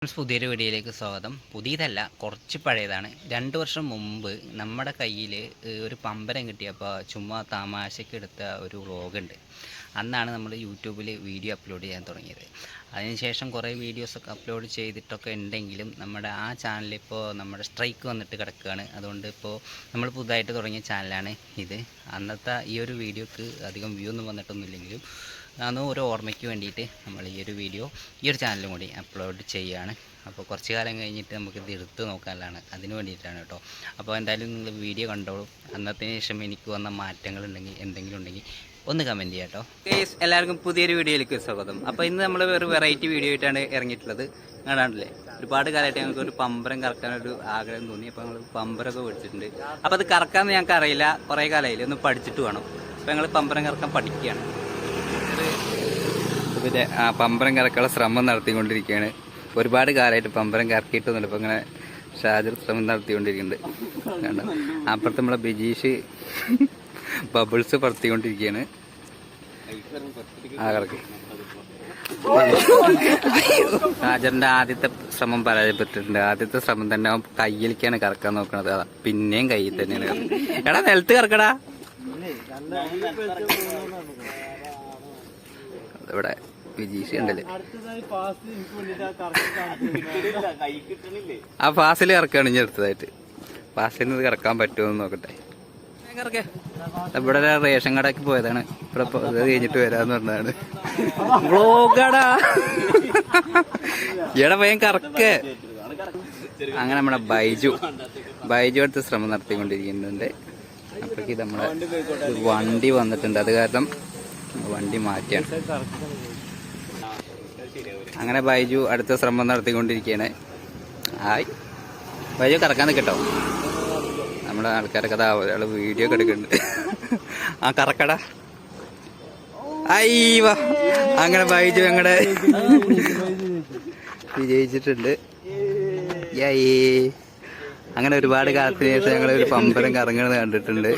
പുതിയൊരു വീഡിയോയിലേക്ക് സ്വാഗതം. പുതിയതല്ല, കുറച്ച് പഴയതാണ്. 2 വർഷം മുമ്പ് നമ്മുടെ കയ്യിൽ ഒരു പമ്പരം കിട്ടിയപ്പോൾ ചുമ്മാ തമാശയ്ക്ക് എടുത്ത ഒരു വ്ളോഗുണ്ട്. അന്നാണ് നമ്മൾ യൂട്യൂബിൽ വീഡിയോ അപ്ലോഡ് ചെയ്യാൻ തുടങ്ങിയത്. അതിനുശേഷം കുറേ വീഡിയോസൊക്കെ അപ്ലോഡ് ചെയ്തിട്ടൊക്കെ ഉണ്ടെങ്കിലും നമ്മുടെ ആ ചാനലിപ്പോൾ നമ്മുടെ സ്ട്രൈക്ക് വന്നിട്ട് കിടക്കുകയാണ്. അതുകൊണ്ട് ഇപ്പോൾ നമ്മൾ പുതുതായിട്ട് തുടങ്ങിയ ചാനലാണ് ഇത്. അന്നത്തെ ഈ ഒരു വീഡിയോക്ക് അധികം വ്യൂ ഒന്നും വന്നിട്ടൊന്നുമില്ലെങ്കിലും അന്ന് ഒരു ഓർമ്മയ്ക്ക് വേണ്ടിയിട്ട് നമ്മൾ ഈ ഒരു വീഡിയോ ഈ ഒരു ചാനലും കൂടി അപ്ലോഡ് ചെയ്യുകയാണ്. അപ്പോൾ കുറച്ച് കാലം കഴിഞ്ഞിട്ട് നമുക്ക് ഇത് എടുത്ത് നോക്കാനുള്ളതാണ്, അതിന് വേണ്ടിയിട്ടാണ് കേട്ടോ. അപ്പോൾ എന്തായാലും നിങ്ങൾ വീഡിയോ കണ്ടോളൂ. അന്നത്തിന് ശേഷം എനിക്ക് വന്ന മാറ്റങ്ങളുണ്ടെങ്കിൽ എന്തെങ്കിലും ഉണ്ടെങ്കിൽ ഒന്ന് കമൻറ്റ് ചെയ്യാം കേട്ടോ. ഗൈസ്, എല്ലാവർക്കും പുതിയൊരു വീഡിയോയിലേക്ക് സ്വാഗതം. അപ്പോൾ ഇന്ന് നമ്മൾ ഒരു വെറൈറ്റി വീഡിയോ ആയിട്ടാണ് ഇറങ്ങിയിട്ടുള്ളത്. കാണാണ്ടില്ലേ, ഒരുപാട് കാലമായിട്ട് ഞങ്ങൾക്ക് ഒരു പമ്പരം കറക്കാനൊരു ആഗ്രഹം തോന്നി. അപ്പോൾ ഞങ്ങൾ പമ്പരമൊക്കെ പഠിച്ചിട്ടുണ്ട്. അപ്പോൾ അത് കറക്കാമെന്ന് ഞങ്ങൾക്ക് അറിയില്ല, കുറേ കാലമായില്ല, ഒന്ന് പഠിച്ചിട്ട് വേണം. അപ്പോൾ ഞങ്ങൾ പമ്പരം കറക്കാൻ പഠിക്കുകയാണ്. പിന്നെ പമ്പരം കറക്കാനുള്ള ശ്രമം നടത്തിക്കൊണ്ടിരിക്കുകയാണ്. ഒരുപാട് കാലമായിട്ട് പമ്പരം കറക്കിയിട്ടൊന്നുമില്ല. ഇപ്പോൾ ഇങ്ങനെ ഷാജർ ശ്രമം നടത്തിക്കൊണ്ടിരിക്കുന്നുണ്ട്. കണ്ടോ, അപ്പുറത്ത് നമ്മളെ ബിജീഷ് ബബിൾസ് പറത്തിക്കൊണ്ടിരിക്കുകയാണ്. ആ കറക്കി ഷാജറിന്റെ ആദ്യത്തെ ശ്രമം പരാജയപ്പെട്ടിട്ടുണ്ട്. ആദ്യത്തെ ശ്രമം തന്നെ അവൻ കയ്യിലേക്കാണ് കറക്കാൻ നോക്കണത്. അതാ പിന്നെയും കയ്യിൽ തന്നെയാണ്. എടാ, നിലത്ത് കറക്കടാ. ഇവിടെ വിജീഷ് ഉണ്ടല്ലേ, ആ ഫാസിൽ കറക്കാണ് ഇനി അടുത്തതായിട്ട്. ഫാസിൽ നിന്ന് കറക്കാൻ പറ്റുമെന്ന് നോക്കട്ടെ. ഇവിടെ റേഷൻ കടക്ക് പോയതാണ്. ഇവിടെ ഇത് കഴിഞ്ഞിട്ട് വരാന്ന് പറഞ്ഞതാണ്. വ്ളോഗാടാ, ഇവിടെ പയ്യൻ കറക്ക്. അങ്ങനെ നമ്മുടെ ബൈജു അടുത്ത് ശ്രമം നടത്തിക്കൊണ്ടിരിക്കുന്നുണ്ട്. അപ്പോഴേക്ക് നമ്മളെ വണ്ടി വന്നിട്ടുണ്ട്. അത് കാരണം വണ്ടി മാറ്റിയാണ്. അങ്ങനെ ബൈജു അടുത്ത ശ്രമം നടത്തിക്കൊണ്ടിരിക്കുകയാണ്. ഹായ് ബൈജു, കറക്കാൻ നിൽക്കട്ടോ. നമ്മുടെ ആൾക്കാരൊക്കെ ഒരാൾ വീഡിയോ ഒക്കെ എടുക്കുന്നുണ്ട്. ആ കറക്കടാ. അയ്യവ, അങ്ങനെ ബൈജു ഞങ്ങളുടെ വിജയിച്ചിട്ടുണ്ട്. അങ്ങനെ ഒരുപാട് കാലത്തിന് ശേഷം ഞങ്ങൾ ഒരു പമ്പരം കറങ്ങുന്നത് കണ്ടിട്ടുണ്ട്.